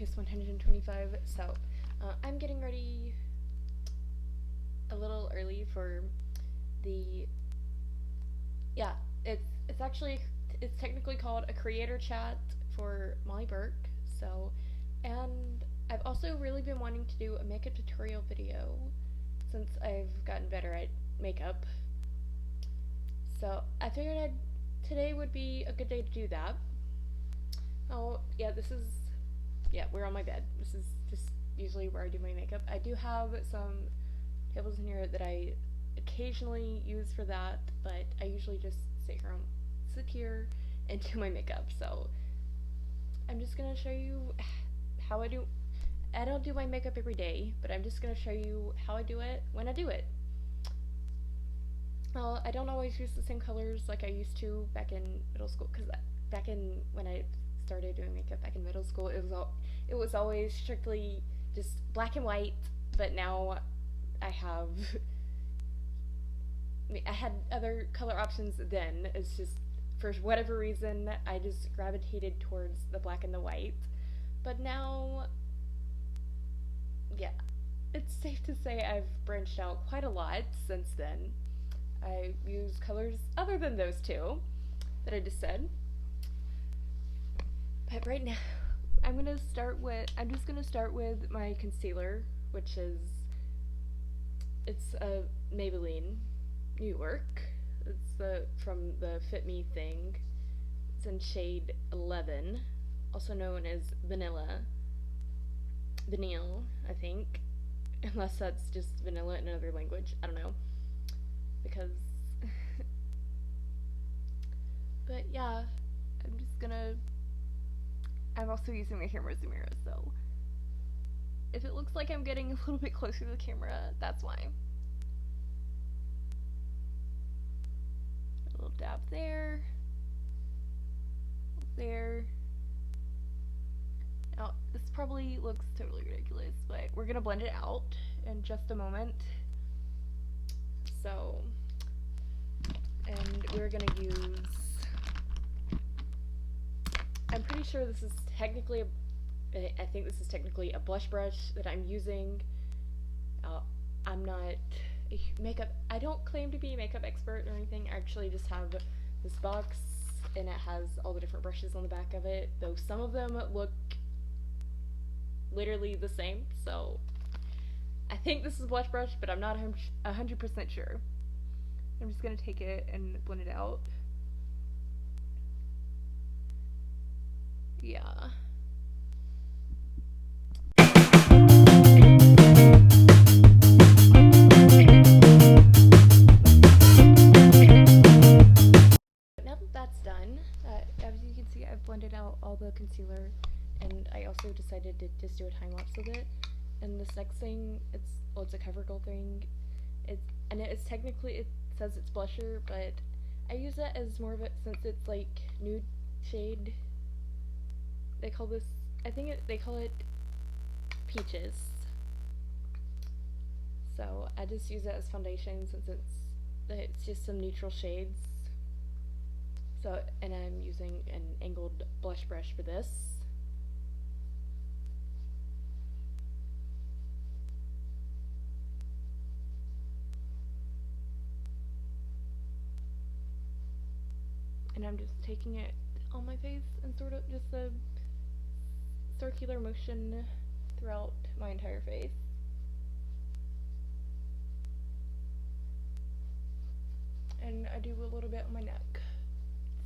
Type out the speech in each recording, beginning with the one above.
It's 125, so I'm getting ready a little early for the, yeah, it's actually, it's technically called a creator chat for Molly Burke, so, and I've also really been wanting to do a makeup tutorial video since I've gotten better at makeup, so I figured today would be a good day to do that. Oh, yeah, we're on my bed. This is just usually where I do my makeup. I do have some tables in here that I occasionally use for that, but I usually just sit here and do my makeup. So I'm just gonna show you how I do. I don't do my makeup every day, but I'm just gonna show you how I do it when I do it. Well, I don't always use the same colors like I used to back in middle school, because back in when I started doing makeup back in middle school, it was always strictly just black and white. But now I have I had other color options then. It's just for whatever reason I just gravitated towards the black and the white. But now, yeah, it's safe to say I've branched out quite a lot since then. I use colors other than those two that I just said. But right now, I'm just gonna start with my concealer, which it's a Maybelline New York. It's from the Fit Me thing. It's in shade 11, also known as Vanilla, I think, unless that's just vanilla in another language. I don't know, because. But yeah, I'm also using my camera as a mirror, so if it looks like I'm getting a little bit closer to the camera, that's why. A little dab there. There. Now, this probably looks totally ridiculous, but we're gonna blend it out in just a moment. So, and we're gonna use, I'm pretty sure this is technically I think this is technically a blush brush that I'm using. I'm not I don't claim to be a makeup expert or anything. I actually just have this box and it has all the different brushes on the back of it, though some of them look literally the same, so I think this is a blush brush, but I'm not 100% sure. I'm just gonna take it and blend it out. Yeah. Now that that's done, as you can see, I've blended out all the concealer, and I also decided to just do a time lapse with it. And this next thing, it's a CoverGirl thing. It's technically, it says it's blusher, but I use that as more of it since it's like nude shade. They call this, they call it Peaches. So I just use it as foundation since it's just some neutral shades. So, and I'm using an angled blush brush for this. And I'm just taking it on my face and sort of just a circular motion throughout my entire face. And I do a little bit on my neck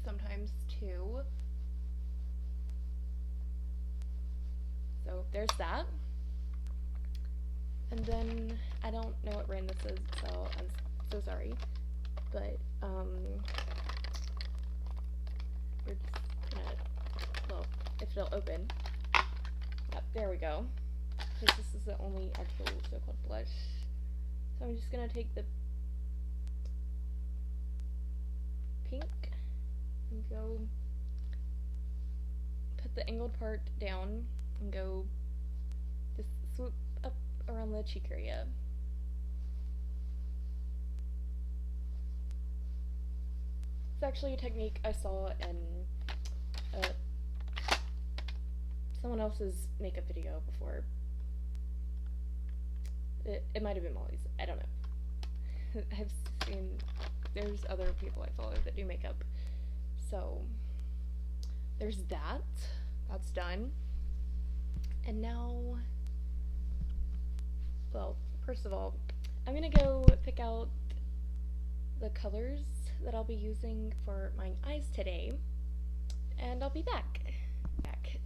sometimes too. So there's that. And then I don't know what brand this is, so I'm so sorry. But we're just gonna, well, if it'll open. Yep, there we go. Because this is the only actual so-called blush. So I'm just gonna take the pink and go put the angled part down and go just swoop up around the cheek area. It's actually a technique I saw in someone else's makeup video before. It might have been Molly's. I don't know. I've seen there's other people I follow that do makeup. So there's that. That's done. And now, well, first of all, I'm gonna go pick out the colors that I'll be using for my eyes today, and I'll be back.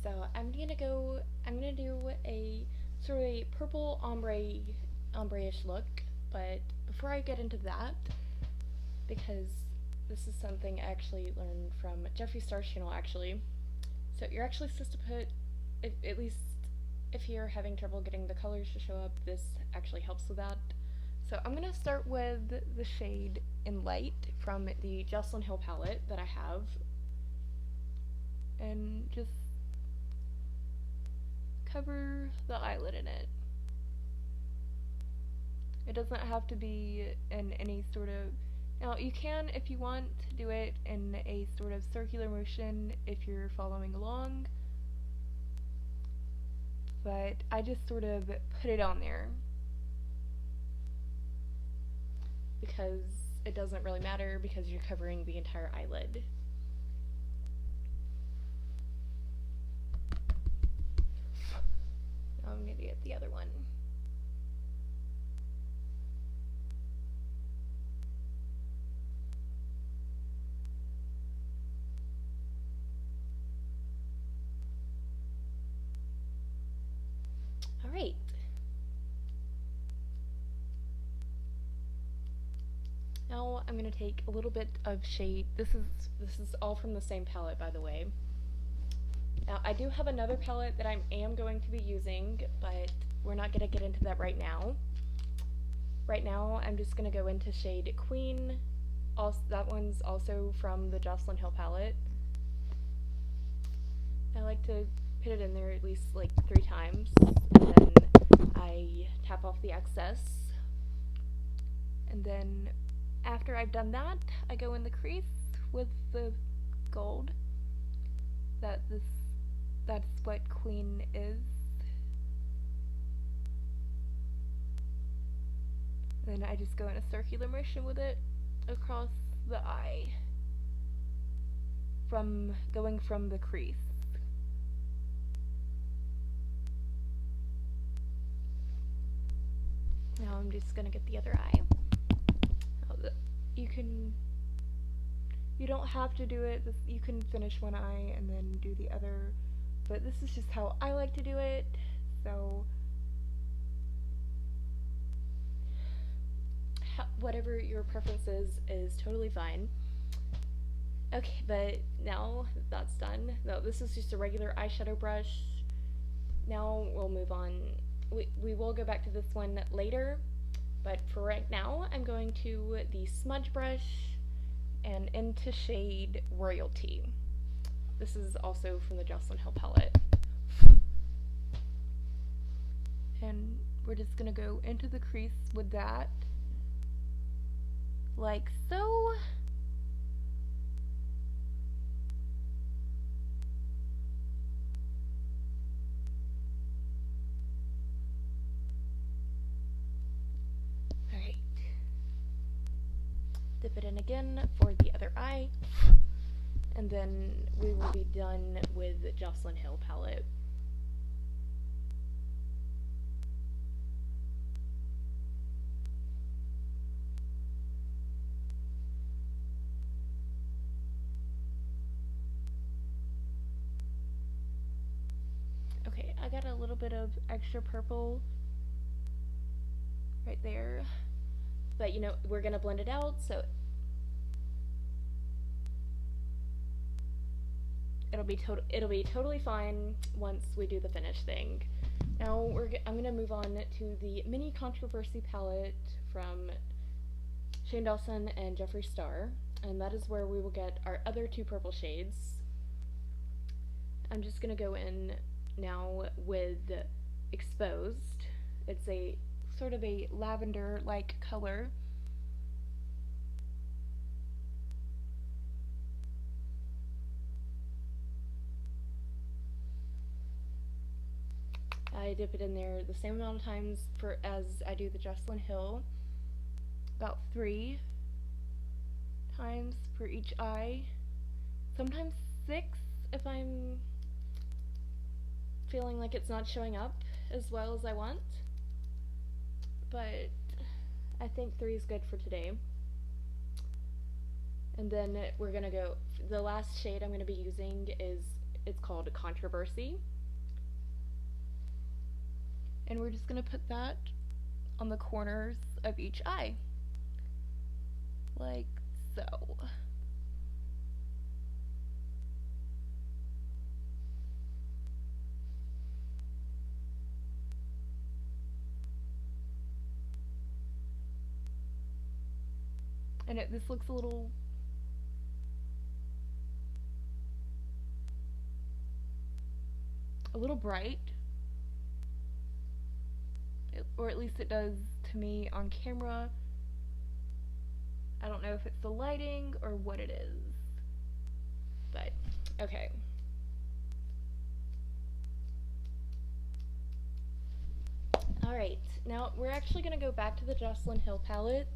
So I'm gonna do a sort of a purple ombre-ish look, but before I get into that, because this is something I actually learned from Jeffree Star's channel actually, so you're actually supposed to put, at least if you're having trouble getting the colors to show up, this actually helps with that. So I'm gonna start with the shade In Light from the Jocelyn Hill palette that I have, and just cover the eyelid in it. It doesn't have to be in any sort of, now you can, if you want, do it in a sort of circular motion if you're following along, but I just sort of put it on there because it doesn't really matter because you're covering the entire eyelid. Now I'm going to get the other one. Alright. Now I'm going to take a little bit of shade. This is all from the same palette, by the way. Now I do have another palette that I am going to be using, but we're not going to get into that right now. Right now I'm just going to go into shade Queen. Also, that one's also from the Jocelyn Hill palette. I like to put it in there at least like 3 times, and then I tap off the excess. And then after I've done that, I go in the crease with the gold. That's what Queen is. Then I just go in a circular motion with it across the eye, going from the crease. Now I'm just gonna get the other eye. You don't have to do it. You can finish one eye and then do the other, but this is just how I like to do it. So whatever your preference is totally fine. Okay, but now that's done. No, this is just a regular eyeshadow brush. Now we'll move on. We will go back to this one later, but for right now, I'm going to the smudge brush and into shade Royalty. This is also from the Jocelyn Hill palette. And we're just gonna go into the crease with that, like so. Dip it in again for the other eye, and then we will be done with the Jocelyn Hill palette. Okay, I got a little bit of extra purple right there. But you know, we're gonna blend it out, so it'll be totally fine once we do the finish thing. Now I'm gonna move on to the Mini Controversy palette from Shane Dawson and Jeffree Star, and that is where we will get our other 2 purple shades. I'm just gonna go in now with Exposed. It's a sort of a lavender-like color. I dip it in there the same amount of times as I do the Jesslyn Hill, about 3 times for each eye, sometimes 6 if I'm feeling like it's not showing up as well as I want, but I think 3 is good for today. And then we're gonna go, the last shade I'm gonna be using it's called Controversy. And we're just gonna put that on the corners of each eye, like so. And this looks a little bright, or at least it does to me on camera. I don't know if it's the lighting or what it is, but okay. Alright, now we're actually going to go back to the Jesslyn Hill palette,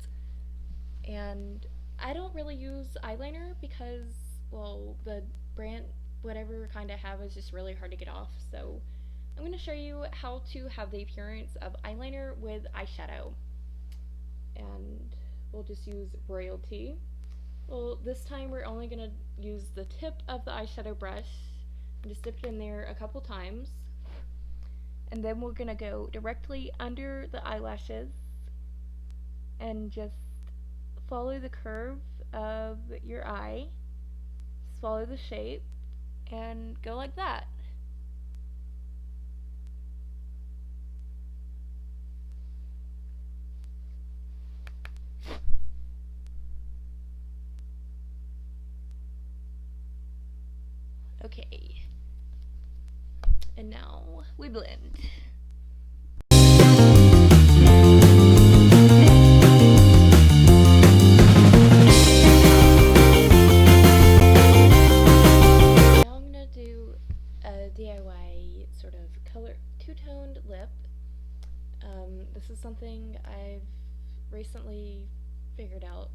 and I don't really use eyeliner because, well, the brand, whatever kind I have, is just really hard to get off, so I'm going to show you how to have the appearance of eyeliner with eyeshadow. And we'll just use Royalty. Well, this time we're only going to use the tip of the eyeshadow brush and just dip it in there a couple times. And then we're going to go directly under the eyelashes and just follow the curve of your eye. Just follow the shape and go like that. Okay, and now we blend. Now I'm gonna do a DIY sort of color two-toned lip. This is something I've recently figured out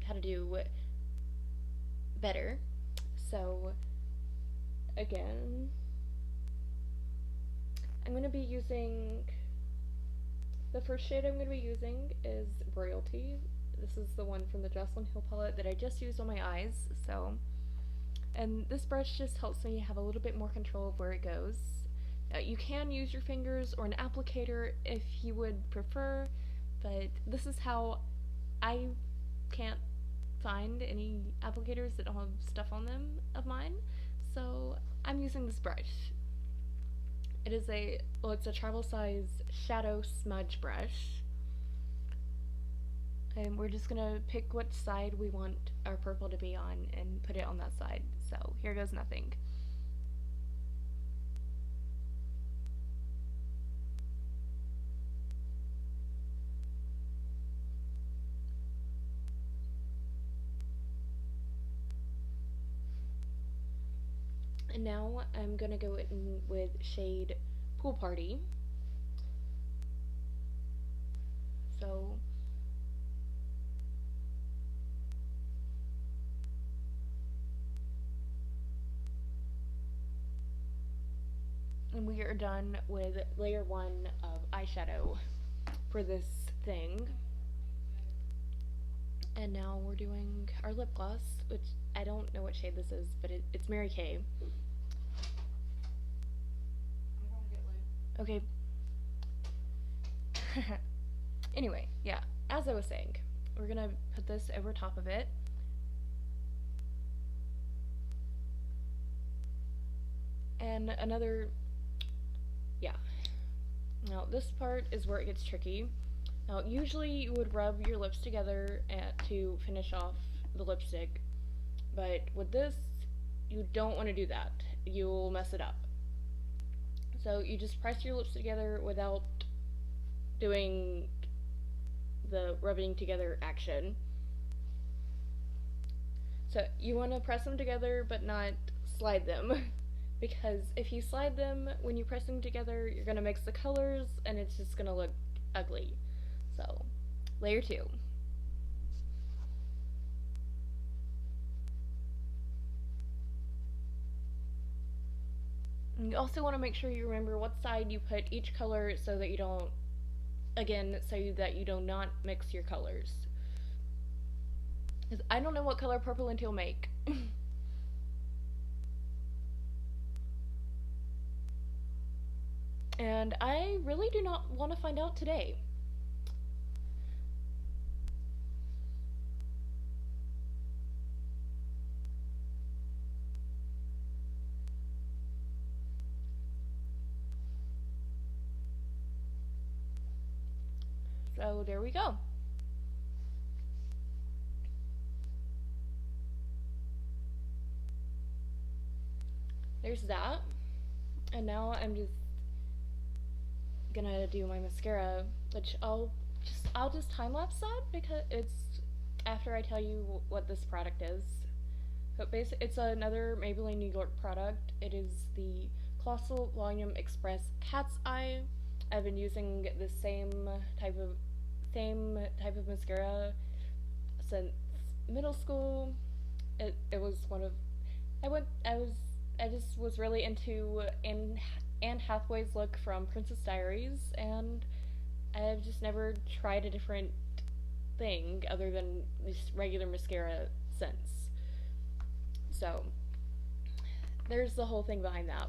how to do better. So again, I'm going to be using, the first shade I'm going to be using is Royalty. This is the one from the Jesslyn Hill palette that I just used on my eyes, so, and this brush just helps me have a little bit more control of where it goes. You can use your fingers or an applicator if you would prefer, but this is how I can't find any applicators that don't have stuff on them of mine, so I'm using this brush. It is it's a travel size shadow smudge brush, and we're just gonna pick which side we want our purple to be on and put it on that side. So here goes nothing. And now I'm gonna go in with shade Pool Party. So and we are done with layer 1 of eyeshadow for this thing. And now we're doing our lip gloss, which I don't know what shade this is, but it's Mary Kay. Okay. Anyway, yeah, as I was saying, we're gonna put this over top of it. And now this part is where it gets tricky. Now usually you would rub your lips together to finish off the lipstick, but with this you don't want to do that. You'll mess it up. So you just press your lips together without doing the rubbing together action. So you want to press them together but not slide them. because if you slide them when you press them together, you're gonna mix the colors and it's just gonna look ugly. So, layer 2. And you also want to make sure you remember what side you put each color so that you don't, again, so that you do not mix your colors. Because I don't know what color purple and teal make. And I really do not want to find out today. So there we go. There's that. And now I'm just gonna do my mascara, which I'll just time lapse that because it's after I tell you what this product is. But basically, it's another Maybelline New York product. It is the Colossal Volume Express Cat's Eye. I've been using the same type of mascara since middle school. It was one of I just was really into Anne Hathaway's look from Princess Diaries, and I've just never tried a different thing other than just regular mascara since. So there's the whole thing behind that.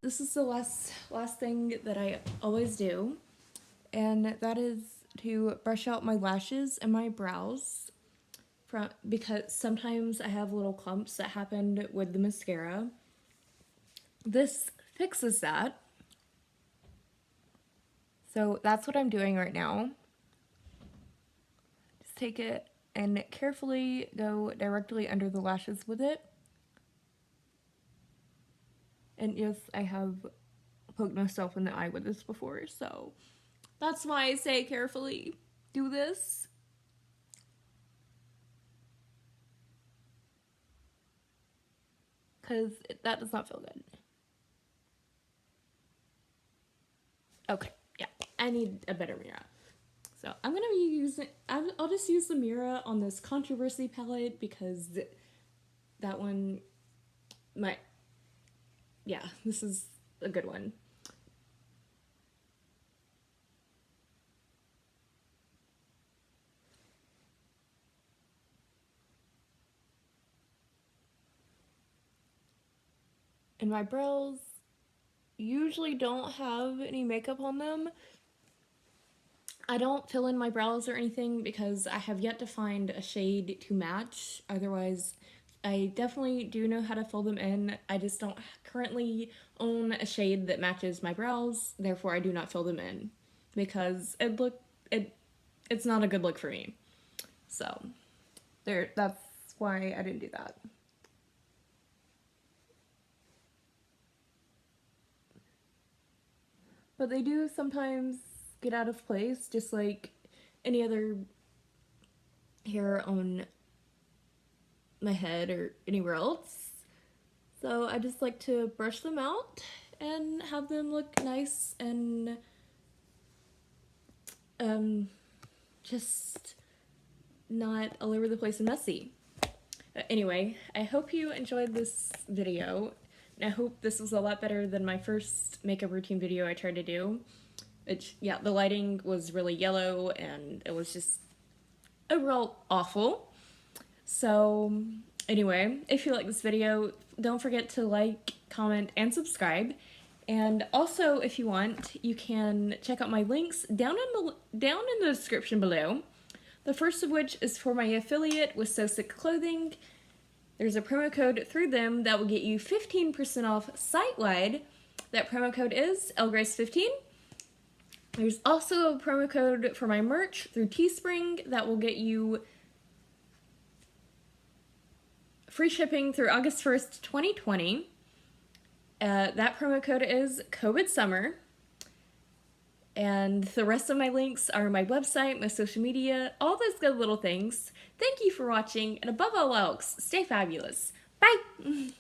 This is the last thing that I always do, and that is to brush out my lashes and my brows because sometimes I have little clumps that happen with the mascara. This fixes that. So that's what I'm doing right now. Just take it and carefully go directly under the lashes with it. And yes, I have poked myself in the eye with this before, so that's why I say carefully do this. Because that does not feel good. Okay, yeah, I need a better mirror. So I'm gonna be using, I'll just use the mirror on this Controversy palette because that one yeah, this is a good one. And my brows usually don't have any makeup on them. I don't fill in my brows or anything because I have yet to find a shade to match. Otherwise, I definitely do know how to fill them in. I just don't currently own a shade that matches my brows. Therefore, I do not fill them in because it's not a good look for me. So, that's why I didn't do that. But they do sometimes get out of place, just like any other hair on my head or anywhere else. So I just like to brush them out and have them look nice and just not all over the place and messy. Anyway, I hope you enjoyed this video. I hope this was a lot better than my first makeup routine video I tried to do. Which, yeah, the lighting was really yellow and it was just overall awful. So, anyway, if you like this video, don't forget to like, comment, and subscribe. And also, if you want, you can check out my links down in the description below. The first of which is for my affiliate with So Sick Clothing. There's a promo code through them that will get you 15% off site-wide. That promo code is LGrace15. There's also a promo code for my merch through Teespring that will get you free shipping through August 1st, 2020. That promo code is COVID Summer. And the rest of my links are my website, my social media, all those good little things. Thank you for watching, and above all else, stay fabulous. Bye!